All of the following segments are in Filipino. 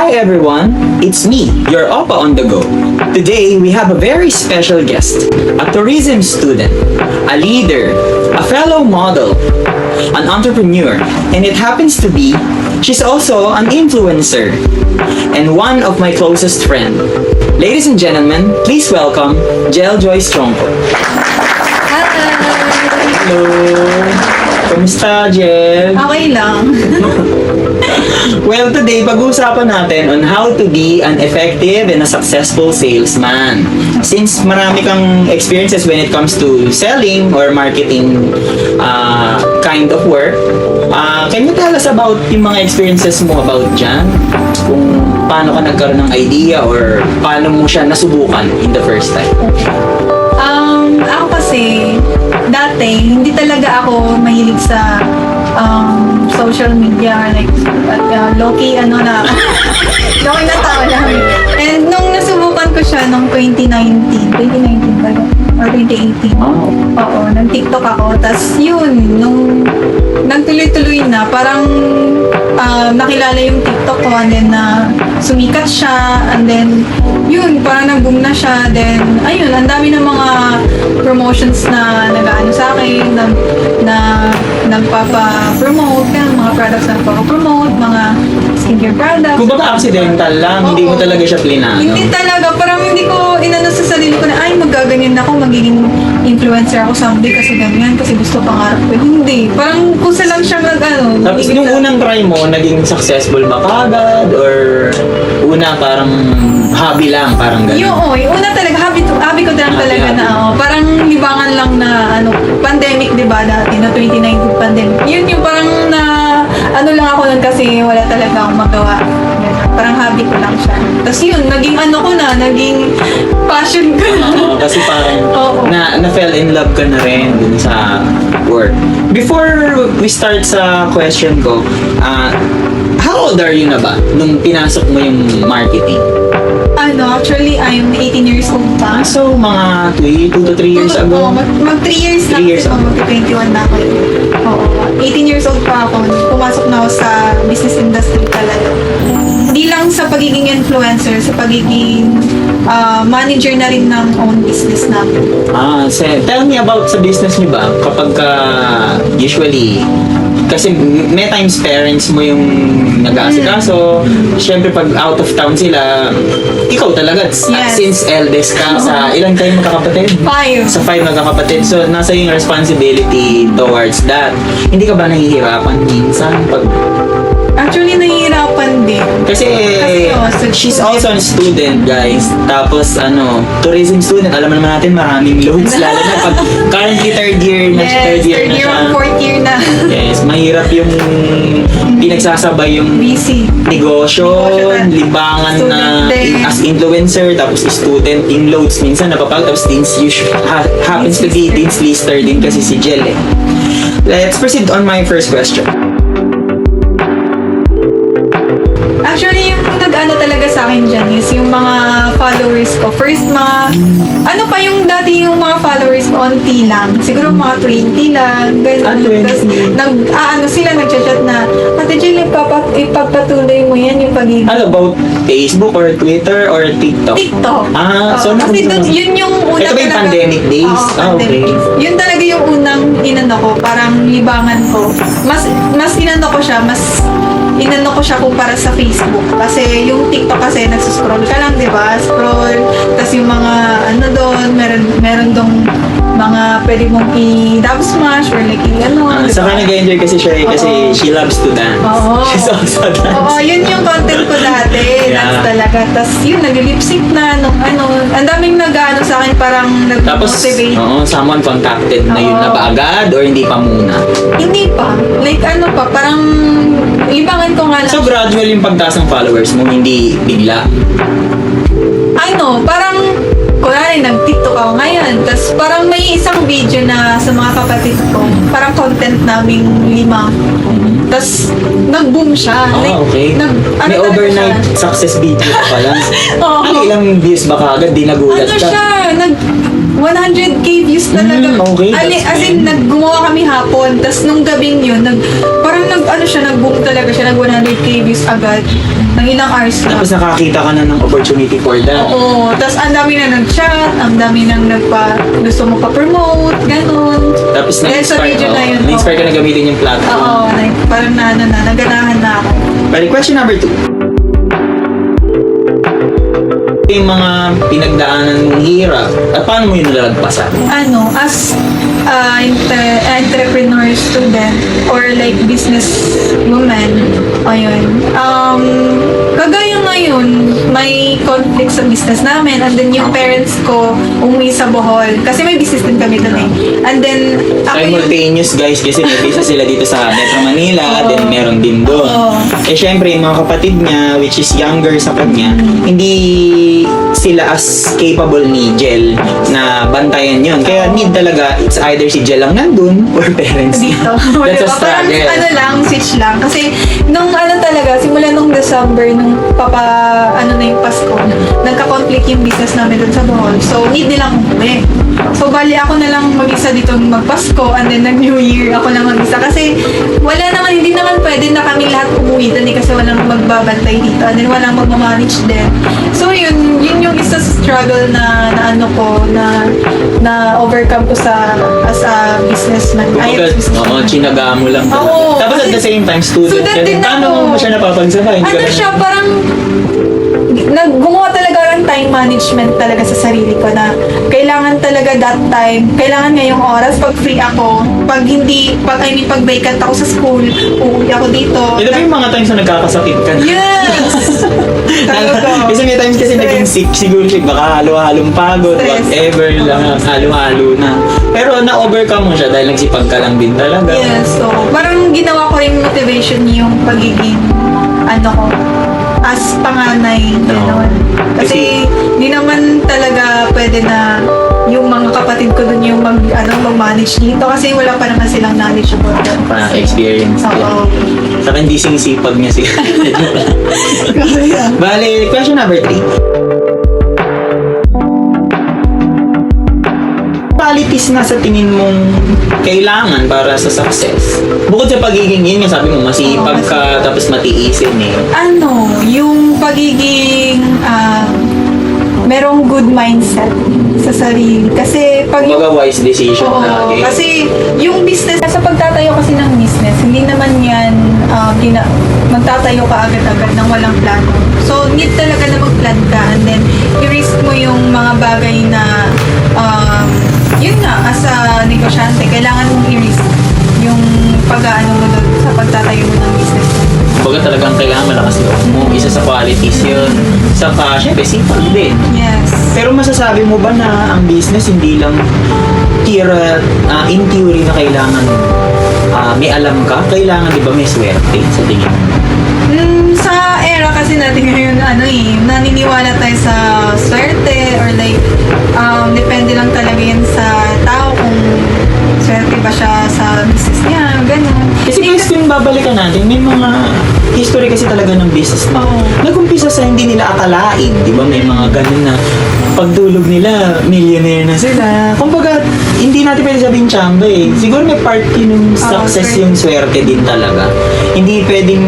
Hi everyone, it's me, your Oppa on the go. Today we have a very special guest, a tourism student, a leader, a fellow model, an entrepreneur, and it happens to be, she's also an influencer, and one of my closest friends. Ladies and gentlemen, please welcome Jel Joy Strongko. Hello! Kamusta, Jel? Okay lang. Well, today, pag-uusapan natin on how to be an effective and a successful salesman. Since marami kang experiences when it comes to selling or marketing kind of work, can you tell us about yung mga experiences mo about dyan? Kung paano ka nagkaroon ng idea or paano mo siya nasubukan in the first time? Ako kasi, dati, hindi talaga ako mahilig sa social media, like, low-key, low-key na tao lang. And nung nasubukan ko siya nung 2019 ba? Or 2018. Oh. Oo, nag-TikTok ako. Tapos yun, nung nagtuloy-tuloy na, parang nakilala yung TikTok ko and then sumikat siya and then yun, parang nag-boom na siya. Then, ayun, ang dami ng mga promotions na nag-ano sa akin, na nagpapa-promote, mga products na nagpapa-promote, mga skincare products. Kung baka accidental lang, hindi mo talaga siya plinano. Hindi talaga, parang hindi ko inano sa sarili ko na, ay, magaganyan ako, magiging influencer ako someday kasi ganyan, kasi gusto pangarap ko. Hindi, parang kusa lang siya Tapos yung unang try mo, naging successful ba kagad? Or una parang hobby lang, parang gano'n? Yung una talaga, hobby ko lang talaga na, parang libangan lang na, pandemic, di ba, dati, na 2019 pandemic. Yun yung parang na, lang ako nun kasi wala talaga akong magawa. Parang hobby ko lang siya. Tapos yun, naging naging passion ko na. Kasi parang na-fell in love ka na rin dun sa work. Before we start sa question ko, how old are you na ba nung pinasok mo yung marketing? Actually, I'm 18 years old pa. So, mga 2 to 3 years ago? Mag 3 years na. 3 years ako. Mag 21 na ako. Oo. 18 years old pa ako. Pumasok na ako sa business industry talaga. Hindi lang sa pagiging influencer, sa pagiging manager na rin ng own business namin. Tell me about sa business niyo ba? Kapag usually, kasi may times parents mo yung nag-aasikaso. Siyempre, pag out of town sila, ikaw talaga. Yes. Since eldest ka, sa ilang kayo magkakapatid? 5. Sa 5 magkakapatid. So, nasa yung responsibility towards that. Hindi ka ba nahihirapan minsan? Actually, nahihirapan din. Kasi she's also a student, guys. Tapos, tourism student. Alam naman natin, maraming loads. Lalo na pag currently third year na siya. Fourth year na. Yes, mahirap yung pinagsasabay yung busy. negosyo, libangan na as influencer, tapos student, yung loads. Minsan napapag, tapos happens to be Dean's Lister din kasi si Jel eh. Let's proceed on my first question. Actually, yung nag-ano talaga sa akin dyan is yung mga followers ko. First, yung dati yung mga followers ko, onti lang. Siguro mga 20 lang. Ganun. Tapos, sila nag-chat na, Ate Jill, ipagpatuloy mo yan yung pagiging... About Facebook or Twitter or TikTok? TikTok. So kasi yun yung una ito ba yung pandemic days? Pandemic days. Yun talaga yung unang ko, parang libangan ko. Mas ko siya kumpara sa Facebook. Kasi yung TikTok kasi nagsuscroll ka lang, di ba? Scroll. Tapos yung mga doon, meron dong mga pwede mong i-dub smash or like Saka nag-enjoy kasi siya kasi she loves to dance. She's also a dancer. Oo, yun yung content ko dati. Dance talaga. Tapos yun, nag-lip sync na ang daming nag-ano sa akin, parang nag-motivate. Tapos, someone contacted na yun na ba agad or hindi pa muna? Hindi pa. Like parang libangan ko nga lang. So, gradual yung pagtaas ng followers mo, hindi bigla? Parang kunwari, nag-TikTok ako ngayon. Tapos parang may isang video na sa mga kapatid ko. Parang content naming 5. Tapos nag-boom siya. Okay. May overnight success video pa lang. Ilang views ba kagad? Di nagulat ka? 100K views talaga. Okay, that's As in, gumawa kami hapon, tas nung gabing yun, parang nag-boom talaga siya, nag 100K views agad. Ng ilang hours lang. Tapos nakakita ka na ng opportunity for that. Oo, tas ang dami na nag-chat, ang dami nang gusto mo pa-promote, ganun. Tapos Dahil sa video na yun. na-inspire ka na gamitin yung platform. Oo, parang naganahan na ako. But question number 2. Yung mga pinagdaanan mong hirap, at paano mo yun nalagpasan? As entrepreneur student or like business woman, ayun. Kagaya ngayon, may conflict sa business namin, and then yung parents ko umuwi sa Bohol kasi may business din kami doon eh. And then ako yung Simultaneous guys, kasi may business sila dito sa Metro Manila, then meron din doon. Oo. Eh syempre, yung mga kapatid niya, which is younger sa kanya, hindi sila as capable ni Jel na bantayan yon. Kaya need talaga, it's either si Jel lang nandun or parents dito. That's a Diba? Parang struggle. lang, switch lang. Kasi nung talaga, simula nung December, nung na yung Pasko, nagka-conflict yung business namin dun sa Bohol. So, need nilang umuwi. So, bali ako na lang mag-isa dito mag-Pasko, and then nag-New Year ako lang mag-isa. Kasi hindi naman pwede na kami lahat umuwi dun eh, kasi walang magbabantay dito. And then walang magmamanage din. So, yun yung isa sa struggle na overcome ko as a businessman. Oo, chinaga mo lang. Oo, Tapos at kasi the same time, student ka din. din Paano ako. mo siya napapagsabay? Hindi ka ba- Siya, parang gumawa talaga ng time management talaga sa sarili ko na kailangan talaga that time, kailangan ngayong oras pag free ako, pag vacant ako sa school, uuwi ako dito. Ito ba yung mga times na nagkakasakit ka na? Yes! Talaga. Kasi may times kasi Stress. naging sick siguro siya, baka halo-halong pagod, Stress. whatever lang, halo-halo na. Pero na-overcome mo siya dahil nagsipag ka lang din talaga. Yes, so parang ginawa ko rin motivation yung pagiging as panganay, gano'n. Kasi di naman talaga pwede na yung mga kapatid ko dun yung mag-manage dito kasi wala pa naman silang knowledge about that. Experience din. Oo. Saka hindi sisipag niya siya. Bale, question number 3. Qualities na sa tingin mong kailangan para sa success? Bukod sa pagiging yun, yung sabi mo, masipag ka, tapos matiisin eh. Yung pagiging merong good mindset sa sarili. Kasi pag Kumbaga wise decision Oo, lagi. kasi yung business, sa pagtatayo kasi ng business, hindi naman yan magtatayo ka agad-agad ng walang plano. So, need talaga na mag-plan ka, and then i-risk mo yung mga bagay na yun nga, as a negosyante, kailangan mong i-risk yung pag-aano mo doon sa pagtatayo mo ng business. Kumbaga talagang kailangan malakas loob mo. Isa sa qualities yun. Saka, syempre, sipag din. Yes. Pero masasabi mo ba na ang business hindi lang in theory na kailangan may alam ka? Kailangan, di ba, may swerte sa tingin mo? Sa era kasi natin ngayon, naniniwala tayo sa swerte or like, depende lang talaga yan sa tao kung swerte ba siya sa business niya, gano'n. Kasi guys, kung babalikan natin, may mga history kasi talaga ng business na Oo. nag-umpisa sa hindi nila akalain, di ba? May mga ganun na pagdulog nila, millionaire na sila. Kumbaga, hindi natin pwede sabihin tsamba eh. Siguro may part yun yung success, swerte. yung swerte din talaga. Hindi pwedeng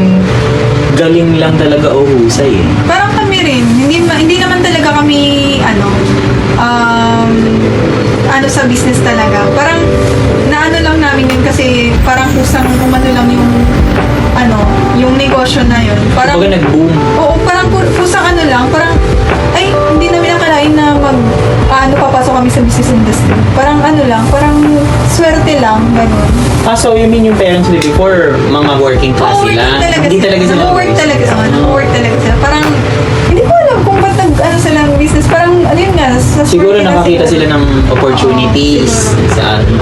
galing lang talaga o husay eh. Parang kami rin, hindi naman talaga kami, sa business talaga. Parang, lang namin yun kasi parang kusang umano lang yung negosyo na yun. Parang, Kumbaga nag-boom. oo, parang kusang lang, parang, hindi namin akalain na papasok kami sa business industry. Parang lang, parang swerte lang, gano'n. So you mean yung parents mo before, mga working class sila? Hindi talaga sila. Nag-work talaga sila. Parang, hindi ko alam kung ba't sila ng business. Parang, yun nga, sa Siguro swerte nakakita kasi- sila ng opportunities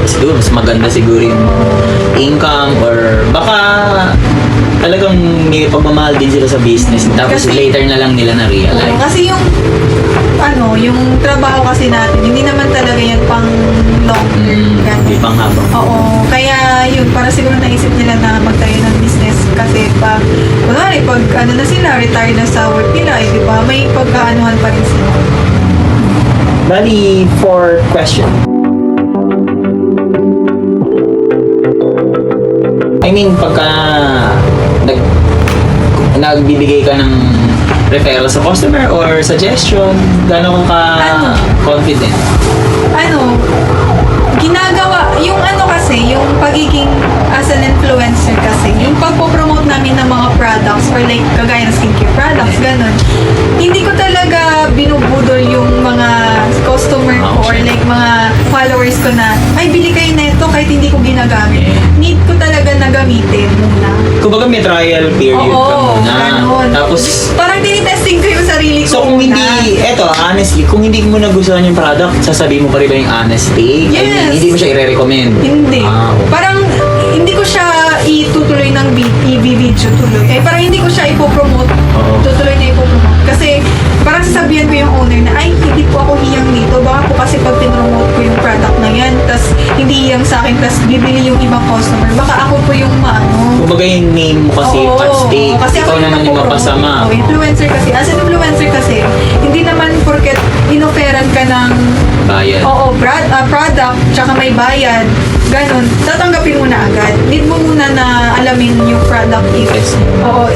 siguro mas maganda siguro yung income or baka talagang may pagmamahal din sila sa business tapos Kasi- later na lang nila Oo, na-realize. kasi yung trabaho kasi natin, hindi naman talaga yan pang long term. Hindi pang habang. Oo, kaya yun, para siguro naisip nila na magtayo ng business kasi pag na sila, retired na sa work nila, di ba, may pagkaanuhan pa rin sila. Bali, for question. I mean, pagka nagbibigay ka ng referral sa customer or suggestion, gano'n ka confident? Ginagawa, yung kasi, yung pagiging as an influencer kasi, yung pagpo-promote namin ng mga products or like kagaya ng skincare products, ganun. Hindi ko talaga binubudol yung mga customer ko or like mga followers ko na, ay, bili kayo nito kahit hindi ko ginagamit. Need ko talaga na gamitin muna. Kumbaga may trial period ka muna. Ganun. Tapos, parang tinitesting ko yung sarili ko so kung muna. hindi, honestly, kung hindi mo nagustuhan yung product, sasabihin mo pa rin ba yung honesty? I mean, Yes. hindi mo siya i-recommend. Hindi. Okay. Parang hindi ko siya itutuloy ng i-video tuloy. Parang hindi ko siya ipopromote. Oo. Tutuloy na ipopromote. Kasi parang sasabihan ko yung owner na, ay, hindi po ako hiyang dito. Baka po kasi pag pinromote ko yung product na yan, tas hindi hiyang sa akin, tas bibili yung ibang customer. Baka ako po yung Kumbaga yung name mo kasi Oo, at stake. kasi Ikaw ako naman yung nagpo-promote. mapasama. Influencer kasi. As an influencer kasi, hindi naman porket inoferan ka ng Bayad. product, tsaka may bayad, ganun, tatanggapin mo na agad. Need mo muna na alamin yung product if, Yes.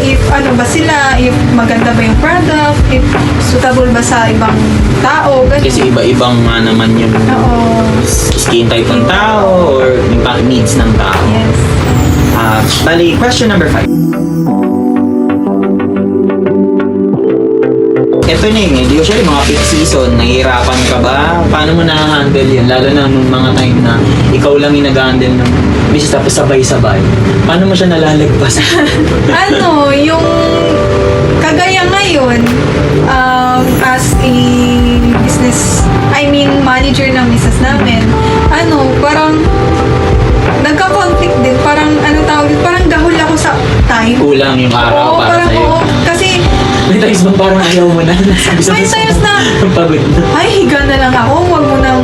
if ano ba sila, if maganda ba yung product, if suitable ba sa ibang tao, ganun. Kasi iba-ibang naman yung Oo. skin type ng tao or yung needs ng tao. Yes. Bali, question number 5. Ito na yun, usually mga peak season, nahihirapan ka ba? Paano mo na-handle yun? Lalo na nung mga time na ikaw lang yung nag-handle ng business tapos sabay-sabay. Paano mo siya nalalagpas? Yung kagaya ngayon, as a business, manager ng business namin, parang nagka-conflict din. Parang, parang gahol ako sa time. Kulang yung araw para parang, sa'yo. Kasi, May times bang parang ayaw mo na? may times na, pagod na. ay, higa na lang ako. Huwag mo nang,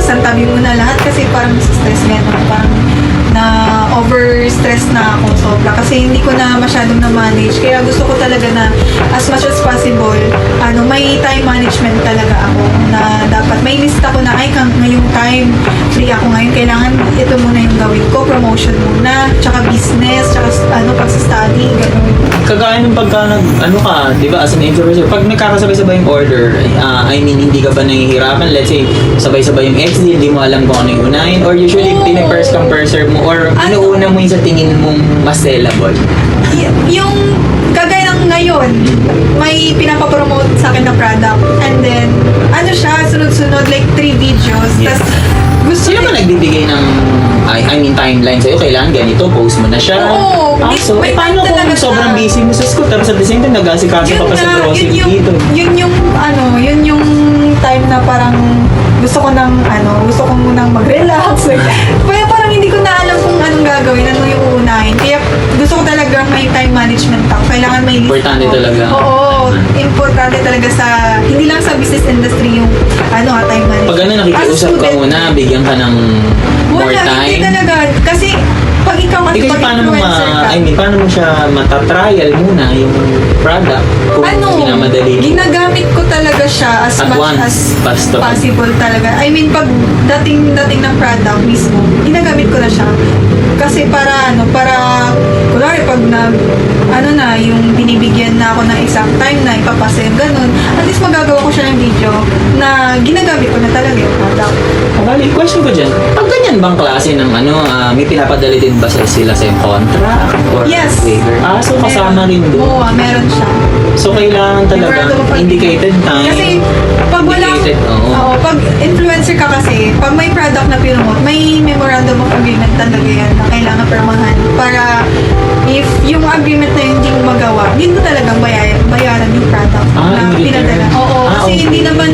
santabi mo na lahat kasi parang stress nga naman. Parang na over-stress na ako sobra. Kasi hindi ko na masyadong na-manage. Kaya gusto ko talaga na as much as possible, may time management talaga ako na dapat may list ako na, ay, ngayong time, free ako ngayon. Kailangan ito muna yung gawin ko. Promotion muna, tsaka business, tsaka pag-study, gano'n. Kagaya nung pagka di ba, as an influencer, pag nagkakasabay-sabay yung order, hindi ka ba nahihirapan? Let's say, sabay-sabay yung XD, hindi mo alam kung ano yung unahin, or usually, Oo. piniperse come per serve mo, or inuuna mo yung sa tingin mong mas sellable. Yung kagaya ng ngayon, may pinapapromote sa akin na product, and then, sunod-sunod, like 3 videos, Yeah. tas gusto Sino ba nagbibigay ng, timeline sa'yo? Kailangan ganito, post mo na siya. Oo, So, may paano time kung talaga sobrang siya. busy mo sa school, tapos at the same time, nag-asikaso ka pa sa grocery dito? yun yung time na parang gusto ko munang mag-relax. Kaya parang hindi ko na alam kung anong gagawin, ano yung uunahin. Kaya gusto ko talaga may time management ako. Kailangan may list Importante ako. talaga. Oo, importante talaga hindi lang sa business industry yung time management. Pag nakikiusap ka student, muna, bigyan ka ng more wala, time. hindi talaga. Kasi pag ikaw Kasi pag paano mo influencer ka, paano mo siya matatrial muna yung product kung minamadali? ginagamit ko talaga siya as At much once, as basta. possible talaga. Pag dating ng product mismo, ginagamit ko na siya. Kasi para kunwari pag yung binibigyan na ako ng exact time na ipapasa yung ganun, at least magagawa ko siya ng video na ginagamit ko na talaga yung product. Bali, question ko dyan, pag ganyan bang klase ng may pinapadali din ba sila sa yung contract? Or Yes. waiver? So kasama rin doon. Oo, meron siya. So kailangan talaga Memorandum of agreement. indicated time. Kasi pag wala, Indicated, oo. pag influencer ka kasi, pag may product na promote, may memorandum of agreement talaga yan na kailangan permahan. Para if yung agreement na yun hindi mo magawa, hindi mo talagang bayaran yung product na in return. pinadala. Oo, kasi okay. hindi naman,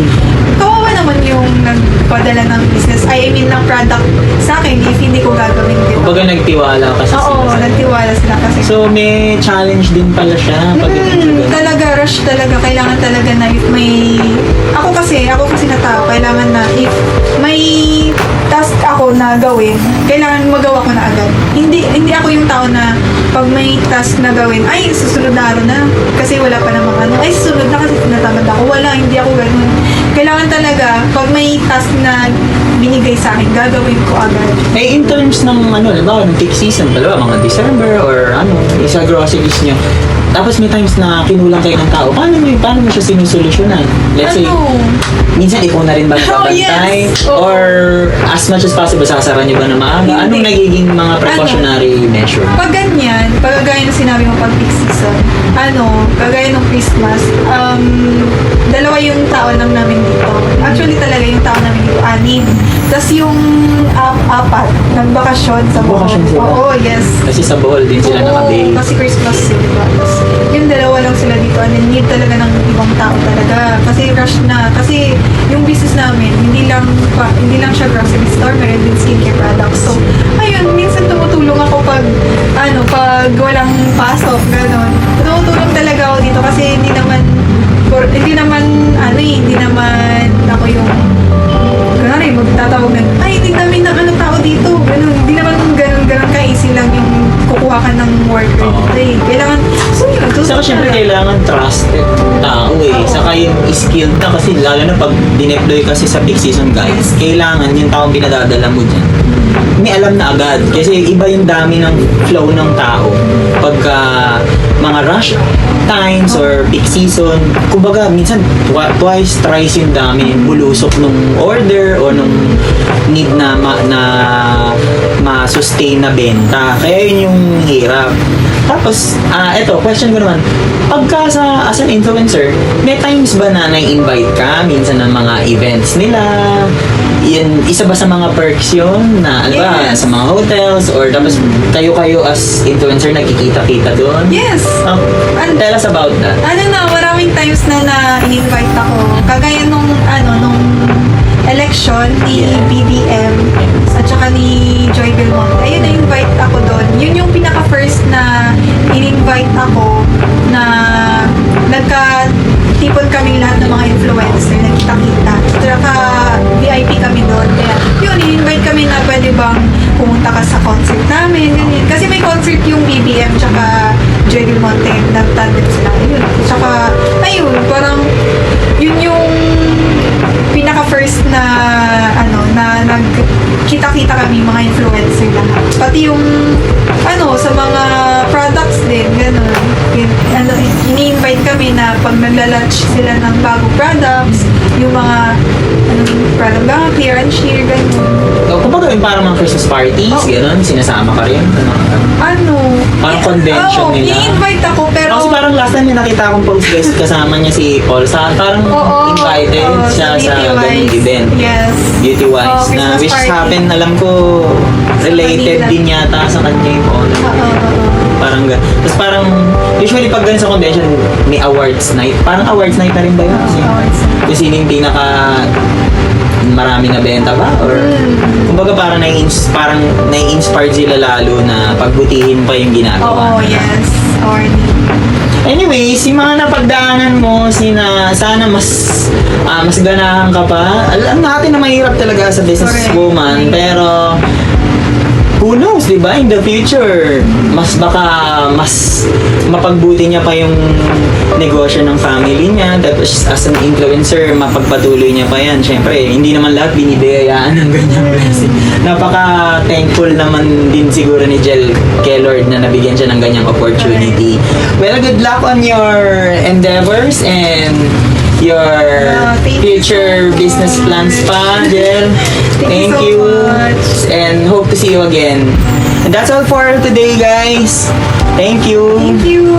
kawawa naman yung nagpadala ng business, ng product sa akin if hindi ko gagawin dito. Kumbaga nagtiwala kasi Oo, sila. nagtiwala sila kasi. So may challenge din pala siya pag Talaga, rush talaga. Kailangan talaga na if may... Ako kasi na tao, kailangan na if may task ako na gawin, kailangan magawa ko na agad. Hindi ako yung tao na pag may task na gawin, ay, susunod na araw na. Kasi wala pa namang ay, susunod na kasi tinatamad ako. Wala, hindi ako ganun. kailangan talaga, pag may task na binigay sa akin, gagawin ko agad. Eh, in terms ng halimbawa, ng peak season, mga December or isa groceries nyo. Tapos may times na kinulang kayo ng tao. Paano mo siya sinusolusyonan? Let's say, minsan ikaw na rin ba nakabantay? yes. Oo. Or as much as possible, sasara nyo ba na maaga? Anong Hindi. nagiging mga precautionary measure? Pag ganyan, pag gaya ng sinabi mo pag peak season, kagaya ng Christmas, dalawa yung tao lang namin dito. Actually talaga yung tao namin dito, 6. Tapos yung 4, nagbakasyon sa Bohol. Bakasyon sila? Oo, yes. Kasi sa Bohol din sila Oo, nakabase. kasi Christmas yun, diba? Tapos, yung dalawa lang sila dito, and then need talaga ng ibang tao talaga. Kasi rush na. Kasi yung business namin, hindi lang siya grocery store, meron din skincare products. So, ayun, minsan tumutulong ako pag walang pasok, gano'n. Tumutulong talaga ako dito kasi hindi naman ako yung kunwari, magtatawag na, hindi namin na tao dito. Ganun. Hindi naman ganun ka-easy lang yung kukuha ka ng worker. Oo. Kailangan, Saka syempre kailangan trusted tao eh. Oo. Saka yung skilled na kasi lalo na pag dineploy kasi sa peak season guys, kailangan yung taong pinadadala mo dyan. May alam na agad kasi iba yung dami ng flow ng tao pagka mga rush times or peak season. Kumbaga minsan twice, thrice yung dami bulusok nung order o nung need na ma-sustain na benta. Kaya yun yung hirap. Tapos, eto, question ko naman, pagka as an influencer, may times ba na nai-invite ka minsan ng mga events nila? Yan, isa ba sa mga perks yun na, Yes. sa mga hotels or tapos kayo as influencer nagkikita-kita doon? yes. Tell us about that. Maraming times na in-invite ako. Kagaya nung election ni Yeah. BBM at saka ni Joy Belmonte. Ayun, na-invite ako doon. Yun yung pinaka-first na in-invite ako na nagka-tipon kami lahat ng mga influencer, nagkita-kita. Saka VIP kami doon. Kaya yun, in-invite kami na pwede bang pumunta ka sa concert namin, ganyan. Kasi may concert yung BBM tsaka Joy Belmonte, nag-tandem sila. Ayun. Tsaka, ayun, parang yun yung pinaka-first na nagkita-kita kami mga influencer lahat. Pati yung sa mga products din, gano'n. Ini-invite kami na pag nagla-launch sila ng bagong products, yung mga product ba, clear and sheer, gano'n. Kumbaga yung parang mga Christmas parties, gano'n, sinasama ka rin. Parang convention nila. I-invite ako, pero Kasi parang last time may nakita akong post guys, kasama niya si Paul. Parang invited siya sa ganung event. Yes. Beauty Wise na Christmas which party. happen, alam ko, related Manila. din yata sa kanya yung Paul. Parang tapos parang, usually pag ganun sa convention, may awards night. Parang awards night na rin ba yun? Kasi sino yung pinaka marami na benta ba? Or kumbaga parang nai-inspired sila lalo na pagbutihin pa yung ginagawa. Oo, yes. Anyways, yung mga napagdaanan mo, sana mas ganahan ka pa. Alam natin na mahirap talaga sa businesswoman, Correct. pero who knows, di ba? In the future, mas mapagbuti niya pa yung negosyo ng family niya. Tapos as an influencer, mapagpatuloy niya pa yan. Siyempre, hindi naman lahat binibiyayaan ng ganyang blessing. Napaka-thankful naman din siguro ni Jel kay Lord na nabigyan siya ng ganyang opportunity. Well, good luck on your endeavors and your thank you future so much. business plans pa, Jel. Thank you so much. And hope to see you again. And that's all for today, guys. Thank you. Thank you.